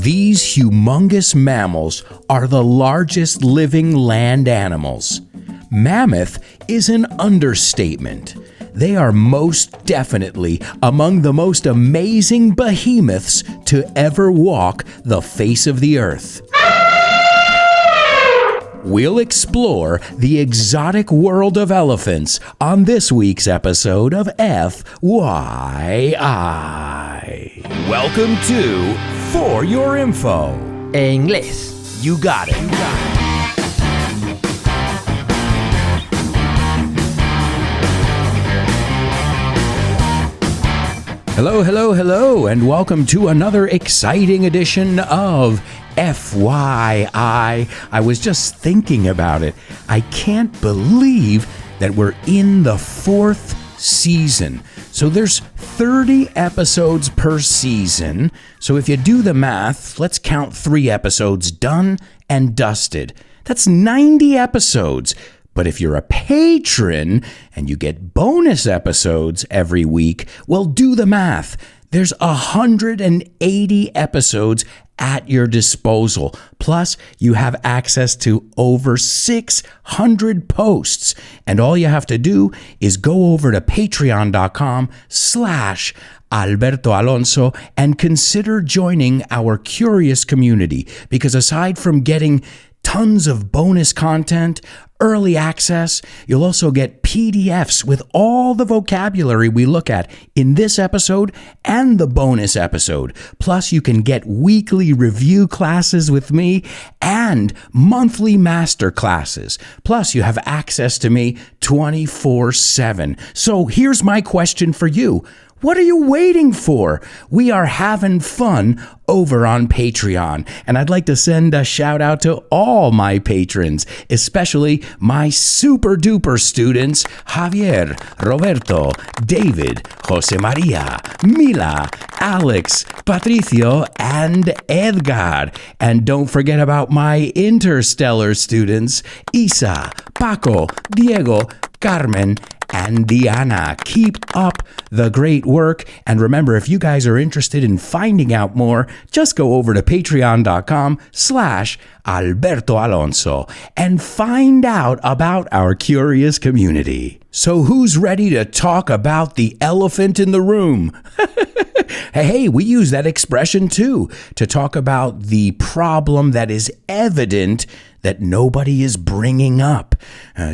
These humongous mammals are the largest living land animals. Mammoth is an understatement. They are most definitely among the most amazing behemoths to ever walk the face of the earth. We'll explore the exotic world of elephants on this week's episode of FYI. Welcome to For Your Info. En inglés. You got it. Hello, and welcome to another exciting edition of FYI. I was just thinking about it. I can't believe that we're in the 4th season. So there's 30 episodes per season. So if you do the math, let's count 3 episodes done and dusted. That's 90 episodes. But if you're a patron and you get bonus episodes every week, well, do the math. There's 180 episodes at your disposal. Plus, you have access to over 600 posts. And all you have to do is go over to patreon.com/Alberto Alonso and consider joining our curious community. Because aside from getting tons of bonus content, early access, you'll also get PDFs with all the vocabulary we look at in this episode and the bonus episode. Plus, you can get weekly review classes with me and monthly master classes. Plus, you have access to me 24/7. So here's my question for you. What are you waiting for? We are having fun over on Patreon. And I'd like to send a shout out to all my patrons, especially my super duper students, Javier, Roberto, David, Jose Maria, Mila, Alex, Patricio, and Edgar. And don't forget about my interstellar students, Isa, Paco, Diego, Carmen, and Diana. Keep up the great work. And remember, if you guys are interested in finding out more, just go over to patreon.com/Alberto Alonso and find out about our curious community. So who's ready to talk about the elephant in the room? Hey, we use that expression too, to talk about the problem that is evident that nobody is bringing up.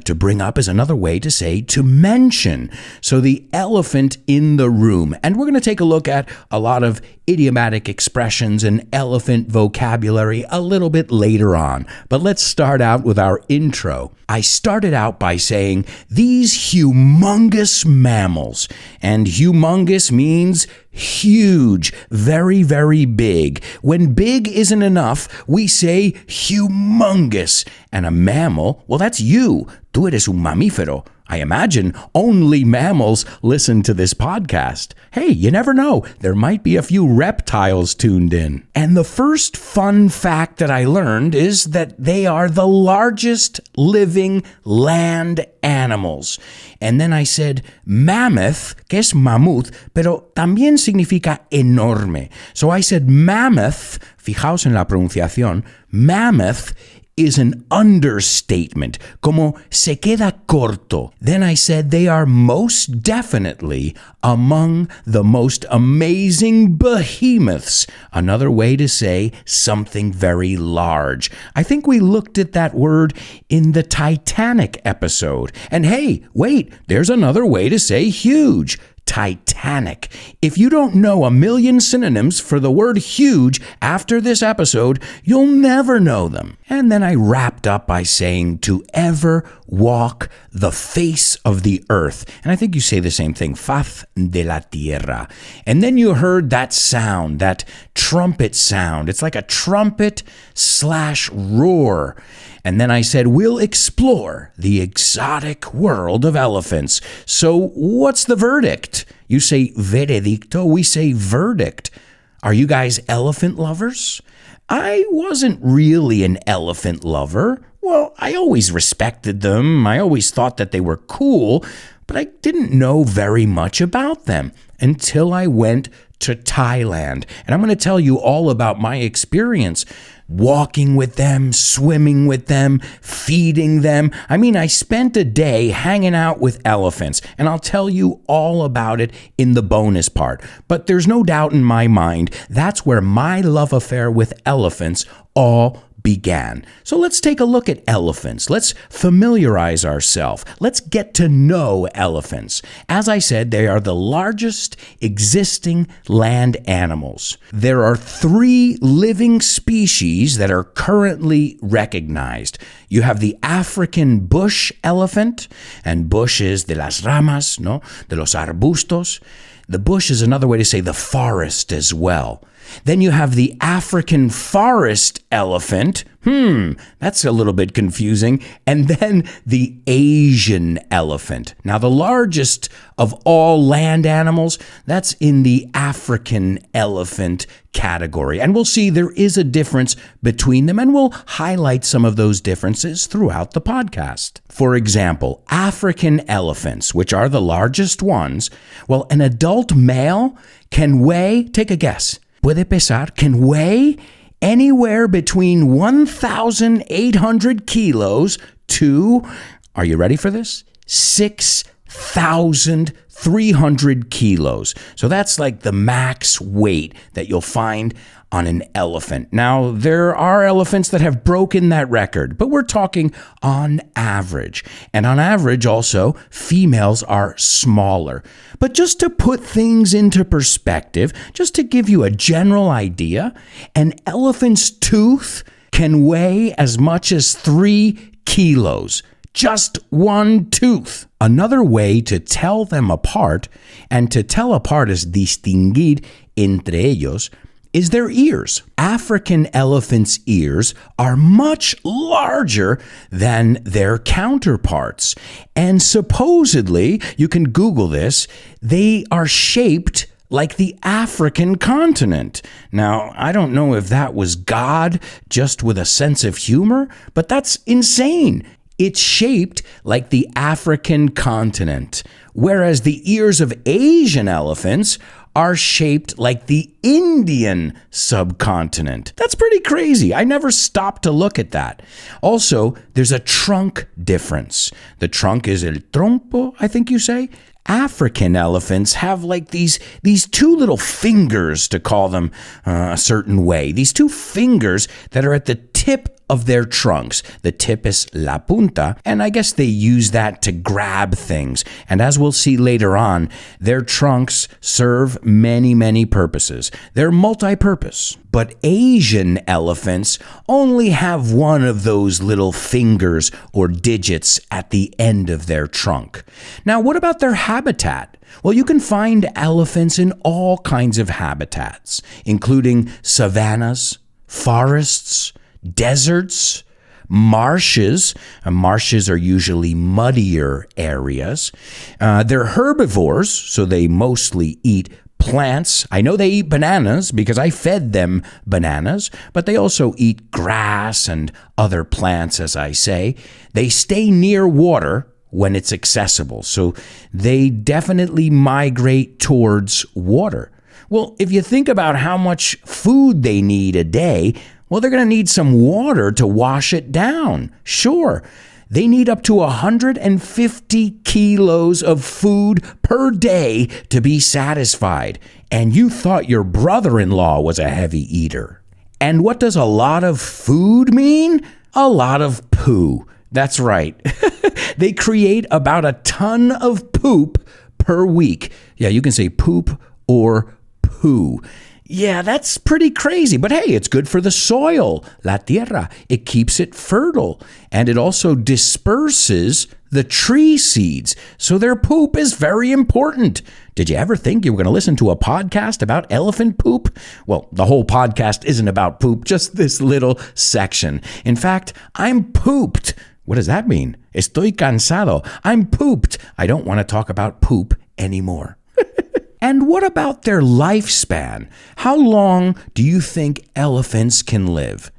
To bring up is another way to say to mention. So the elephant in the room. And we're going to take a look at a lot of idiomatic expressions and elephant vocabulary a little bit later on. But let's start out with our intro. I started out by saying these humongous mammals. And humongous means huge, very, very big. When big isn't enough, we say humongous. And a mammal, well, that's you. Tú eres un mamífero. I imagine only mammals listen to this podcast. Hey, you never know. There might be a few reptiles tuned in. And the first fun fact that I learned is that they are the largest living land animals. And then I said mammoth, que es mamut, pero también significa enorme. So I said mammoth, fijaos en la pronunciación, mammoth is an understatement, como se queda corto. Then I said they are most definitely among the most amazing behemoths, another way to say something very large. I think we looked at that word in the Titanic episode. And hey, wait, there's another way to say huge. Titanic. If you don't know a million synonyms for the word huge after this episode, you'll never know them. And then I wrapped up by saying to ever walk the face of the earth. And I think you say the same thing, faz de la tierra. And then you heard that sound, that trumpet sound. It's like a trumpet/roar. And then I said, we'll explore the exotic world of elephants. So what's the verdict? You say veredicto, we say verdict. Are you guys elephant lovers? I wasn't really an elephant lover. Well, I always respected them. I always thought that they were cool. but I didn't know very much about them until I went to Thailand. And I'm going to tell you all about my experience walking with them, swimming with them, feeding them. I mean, I spent a day hanging out with elephants, and I'll tell you all about it in the bonus part. But there's no doubt in my mind that's where my love affair with elephants all began. So let's take a look at elephants. Let's familiarize ourselves. Let's get to know elephants. As I said, they are the largest existing land animals. There are 3 living species that are currently recognized. You have the African bush elephant, and bush is de las ramas, no? De los arbustos. The bush is another way to say the forest as well. Then you have the African forest elephant. That's a little bit confusing. And then the Asian elephant. Now, the largest of all land animals, that's in the African elephant category. And we'll see there is a difference between them, and we'll highlight some of those differences throughout the podcast. For example, African elephants, which are the largest ones, well, an adult male can weigh, take a guess, can weigh anywhere between 1,800 kilos to, are you ready for this? 6,300 kilos. So that's like the max weight that you'll find on an elephant. Now, there are elephants that have broken that record, but we're talking on average. And on average, also, females are smaller. But just to put things into perspective, just to give you a general idea, an elephant's tooth can weigh as much as 3 kilos. Just one tooth. Another way to tell them apart, and to tell apart is distinguir entre ellos, is their ears. African elephants' ears are much larger than their counterparts. And supposedly, you can Google this, they are shaped like the African continent. Now, I don't know if that was God just with a sense of humor, but that's insane. It's shaped like the African continent, whereas the ears of Asian elephants are shaped like the Indian subcontinent. That's pretty crazy. I never stopped to look at that. Also, there's a trunk difference. The trunk is el trompo, I think you say. African elephants have like these 2 little fingers, to call them a certain way. These 2 fingers that are at the tip of their trunks. The tip is la punta, and I guess they use that to grab things. And as we'll see later on, their trunks serve many, many purposes. They're multi-purpose. But Asian elephants only have one of those little fingers or digits at the end of their trunk. Now, what about their habitat? Well, you can find elephants in all kinds of habitats, including savannas, forests, deserts, marshes. Marshes are usually muddier areas. They're herbivores, so they mostly eat plants. I know they eat bananas because I fed them bananas, but they also eat grass and other plants, as I say. They stay near water when it's accessible, so they definitely migrate towards water. Well, if you think about how much food they need a day, well, they're going to need some water to wash it down. Sure, they need up to 150 kilos of food per day to be satisfied. And you thought your brother-in-law was a heavy eater. And what does a lot of food mean? A lot of poo. That's right. They create about a ton of poop per week. Yeah, you can say poop or poo. Yeah, that's pretty crazy. But hey, it's good for the soil, la tierra. It keeps it fertile. And it also disperses the tree seeds. So their poop is very important. Did you ever think you were going to listen to a podcast about elephant poop? Well, the whole podcast isn't about poop, just this little section. In fact, I'm pooped. What does that mean? Estoy cansado. I'm pooped. I don't want to talk about poop anymore. And what about their lifespan? How long do you think elephants can live?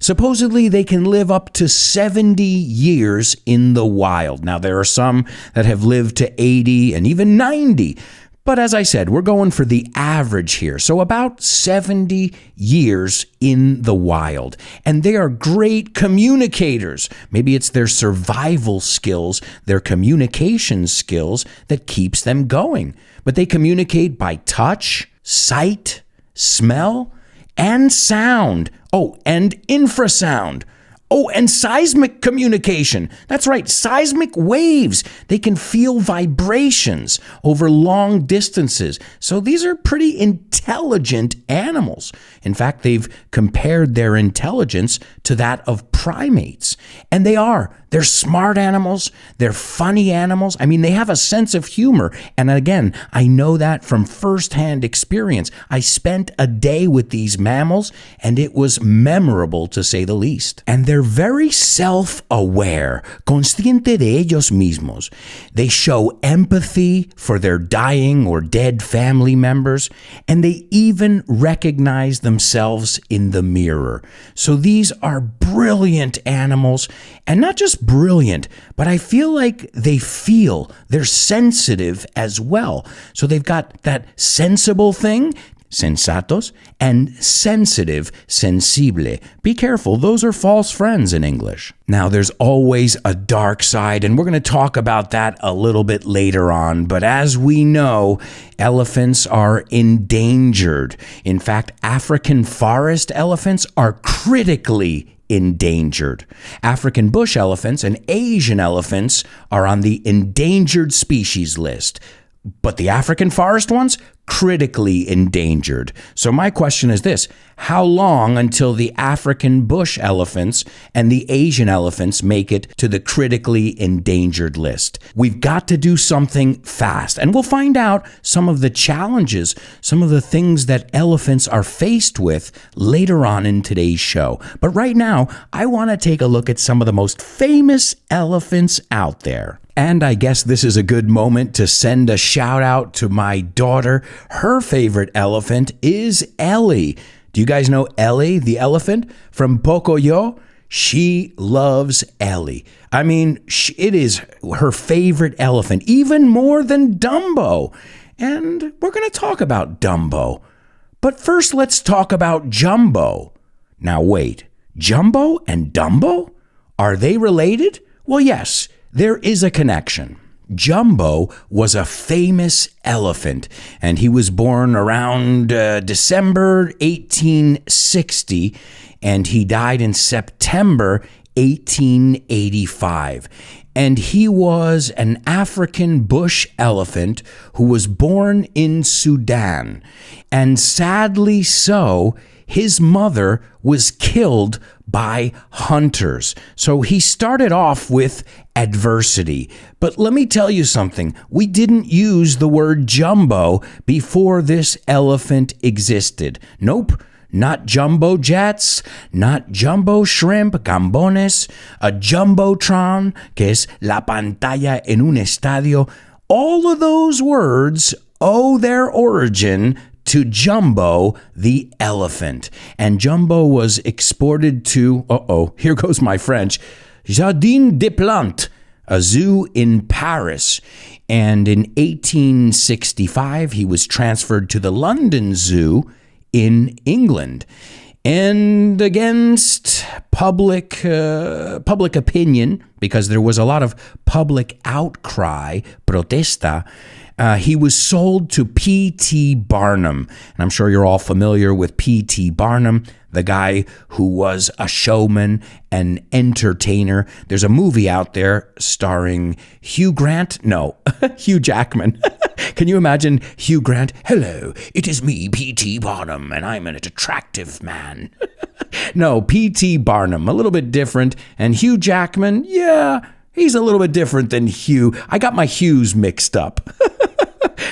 Supposedly, they can live up to 70 years in the wild. Now, there are some that have lived to 80 and even 90. But as I said, we're going for the average here. So about 70 years in the wild. And they are great communicators. Maybe it's their survival skills, their communication skills that keeps them going. But they communicate by touch, sight, smell, and sound. Oh, and infrasound. Oh, and seismic communication. That's right, seismic waves. They can feel vibrations over long distances. So these are pretty intelligent animals. In fact, they've compared their intelligence to that of primates. And they are. They're smart animals. They're funny animals. I mean, they have a sense of humor. And again, I know that from firsthand experience. I spent a day with these mammals, and it was memorable to say the least. And they're very self-aware, consciente de ellos mismos. They show empathy for their dying or dead family members, and they even recognize themselves in the mirror. So these are brilliant animals, and not just brilliant, but I feel like they're sensitive as well. So they've got that sensible thing, sensatos, and sensitive, sensible. Be careful, those are false friends in English. Now, there's always a dark side, and we're going to talk about that a little bit later on. But as we know, elephants are endangered. In fact, African forest elephants are critically endangered. African bush elephants and Asian elephants are on the endangered species list. But the African forest ones, critically endangered. So my question is this: how long until the African bush elephants and the Asian elephants make it to the critically endangered list? We've got to do something fast, and we'll find out some of the challenges, some of the things that elephants are faced with later on in today's show. But right now, I want to take a look at some of the most famous elephants out there. And I guess this is a good moment to send a shout out to my daughter. Her favorite elephant is Ellie. Do you guys know Ellie, the elephant from Pocoyo? She loves Ellie. I mean, it is her favorite elephant, even more than Dumbo. And we're going to talk about Dumbo. But first, let's talk about Jumbo. Now wait, Jumbo and Dumbo? Are they related? Well, yes. There is a connection. Jumbo was a famous elephant, and he was born around December 1860, and he died in September 1885. And he was an African bush elephant who was born in Sudan. And sadly so, his mother was killed by hunters. So he started off with adversity. But let me tell you something. We didn't use the word jumbo before this elephant existed. Nope. Not jumbo jets, not jumbo shrimp, gambones, a jumbotron, que es la pantalla en un estadio. All of those words owe their origin to Jumbo the elephant. And Jumbo was exported to, here goes my French, Jardin des Plantes, a zoo in Paris. And in 1865, he was transferred to the London Zoo in England. And against public opinion, because there was a lot of public outcry, protesta, he was sold to P.T. Barnum. And I'm sure you're all familiar with P.T. Barnum, the guy who was a showman, an entertainer. There's a movie out there starring Hugh Jackman. Can you imagine Hugh Grant? Hello, it is me, P.T. Barnum, and I'm an attractive man. No, P.T. Barnum, a little bit different. And Hugh Jackman, yeah, he's a little bit different than Hugh. I got my Hughes mixed up.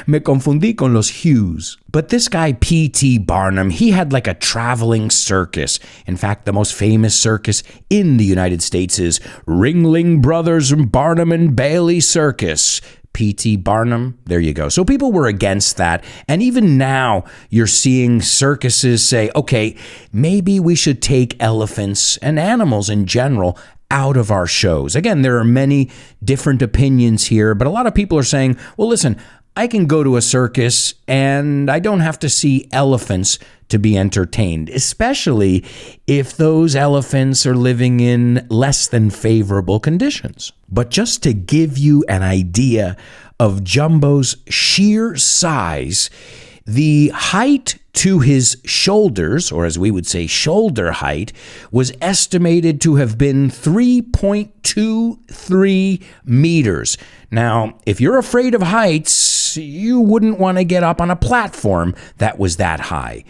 Me confundí con los Hughes. But this guy, P.T. Barnum, he had like a traveling circus. In fact, the most famous circus in the United States is Ringling Brothers Barnum and Bailey Circus. P.T. Barnum. There you go. So people were against that. And even now, you're seeing circuses say, okay, maybe we should take elephants and animals in general out of our shows. Again, there are many different opinions here, but a lot of people are saying, well, listen, I can go to a circus and I don't have to see elephants to be entertained, especially if those elephants are living in less than favorable conditions. But just to give you an idea of Jumbo's sheer size, the height to his shoulders, or as we would say, shoulder height, was estimated to have been 3.23 meters. Now, if you're afraid of heights, you wouldn't want to get up on a platform that was that high.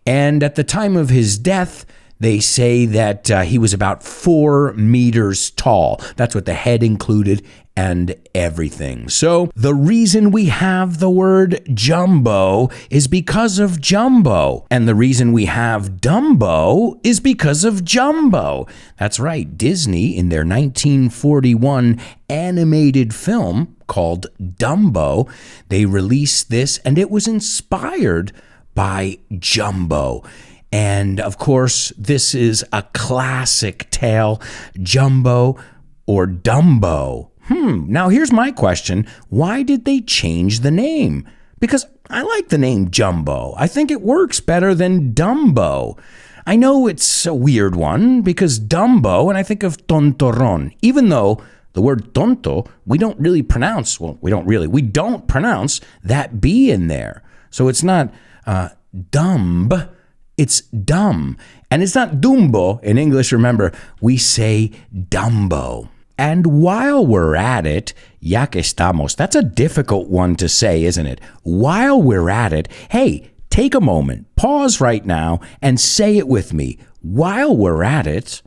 And at the time of his death, they say that he was about 4 meters tall. That's what the head included and everything. So the reason we have the word jumbo is because of Jumbo. And the reason we have Dumbo is because of Jumbo. That's right. Disney, in their 1941 animated film called Dumbo, they released this, and it was inspired by Jumbo. And of course, this is a classic tale, Jumbo or Dumbo. Now here's my question. Why did they change the name? Because I like the name Jumbo. I think it works better than Dumbo. I know it's a weird one because Dumbo, and I think of tontorrón, even though the word tonto, we don't pronounce that B in there. So it's not dumb, it's dumb. And it's not Dumbo in English, remember, we say Dumbo. And while we're at it, ya que estamos, that's a difficult one to say, isn't it? While we're at it, hey, take a moment, pause right now, and say it with me. While we're at it,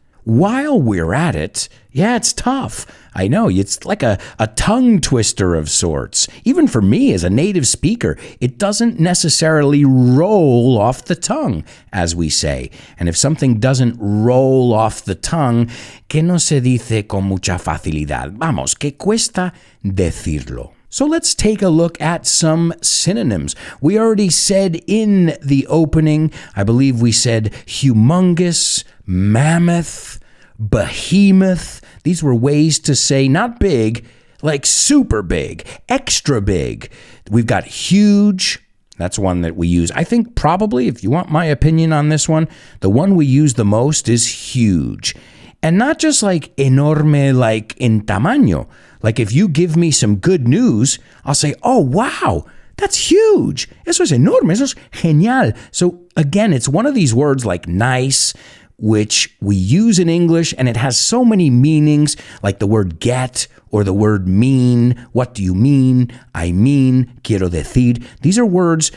yeah, it's tough. I know, it's like a tongue twister of sorts. Even for me as a native speaker, it doesn't necessarily roll off the tongue, as we say. And if something doesn't roll off the tongue, que no se dice con mucha facilidad. Vamos, que cuesta decirlo. So let's take a look at some synonyms. We already said in the opening, I believe we said humongous, mammoth, behemoth. These were ways to say not big, like super big, extra big. We've got huge. That's one that we use. I think probably, if you want my opinion on this one, the one we use the most is huge. And not just like enorme, like in tamaño. Like if you give me some good news, I'll say, oh, wow, that's huge. Eso es enorme. Eso es genial. So again, it's one of these words like nice, which we use in English, and it has so many meanings, like the word get or the word mean. What do you mean? I mean, quiero decir. These words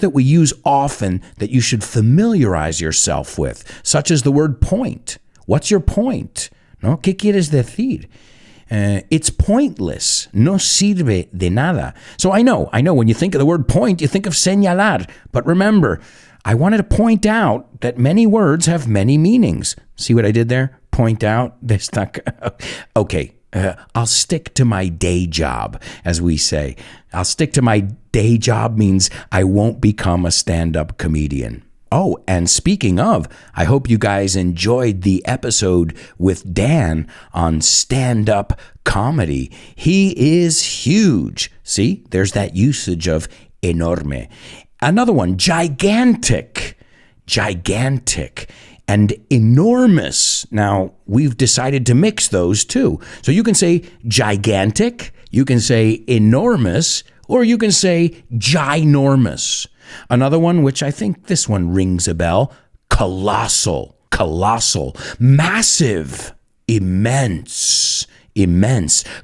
that we use often that you should familiarize yourself with, such as the word point. What's your point? ¿No? ¿Qué quieres decir? It's pointless. No sirve de nada. So I know, when you think of the word point, you think of señalar. But remember, I wanted to point out that many words have many meanings. See what I did there? Point out. Okay, I'll stick to my day job, as we say. I'll stick to my day job means I won't become a stand-up comedian. Oh, and speaking of, I hope you guys enjoyed the episode with Dan on stand-up comedy. He is huge. See, there's that usage of enorme. Another one, gigantic, and enormous. Now, we've decided to mix those too. So you can say gigantic, you can say enormous, or you can say ginormous. Another one, which I think this one rings a bell, colossal, massive, immense,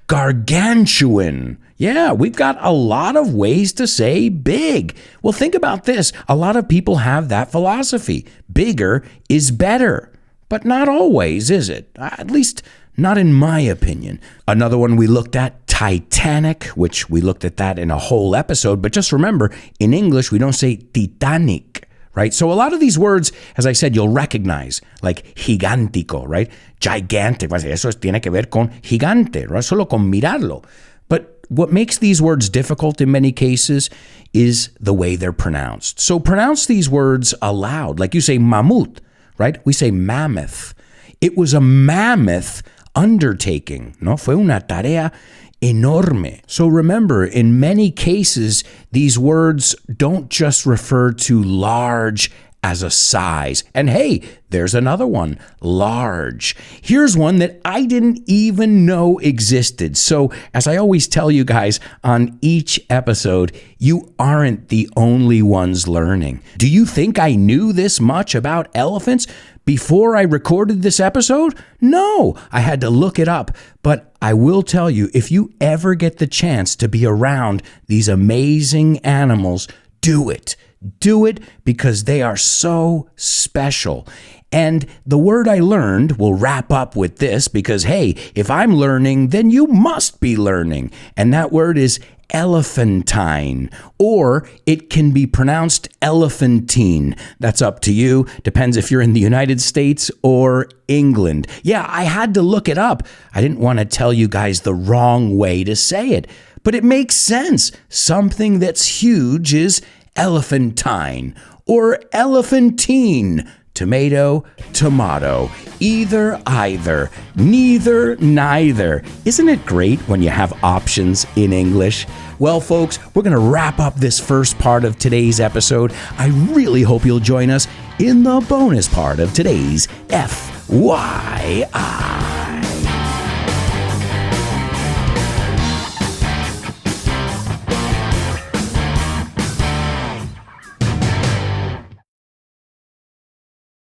gargantuan. Yeah, we've got a lot of ways to say big. Well, think about this. A lot of people have that philosophy. Bigger is better. But not always, is it? At least not in my opinion. Another one we looked at, Titanic, which we looked at that in a whole episode. But just remember, in English, we don't say Titanic, right? So a lot of these words, as I said, you'll recognize, like gigantico, right? Gigantic. Eso tiene que ver con gigante, right? Solo con mirarlo. But But what makes these words difficult in many cases is the way they're pronounced. So pronounce these words aloud. Like you say mammoth, right? We say mammoth. It was a mammoth undertaking, ¿no? Fue una tarea enorme. So remember, in many cases, these words don't just refer to large as a size. And hey, there's another one, large. Here's one that I didn't even know existed. So as I always tell you guys on each episode, you aren't the only ones learning. Do you think I knew this much about elephants before I recorded this episode? No, I had to look it up. But I will tell you, if you ever get the chance to be around these amazing animals, do it. Do it because they are so special. And the word I learned will wrap up with this because, hey, if I'm learning, then you must be learning. And that word is elephantine, or it can be pronounced elephantine. That's up to you. Depends if you're in the United States or England. Yeah, I had to look it up. I didn't want to tell you guys the wrong way to say it, but it makes sense. Something that's huge is elephantine or elephantine. Tomato, tomato. Either, either. Neither, neither. Isn't it great when you have options in English? Well, folks, we're going to wrap up this first part of today's episode. I really hope you'll join us in the bonus part of today's FYI.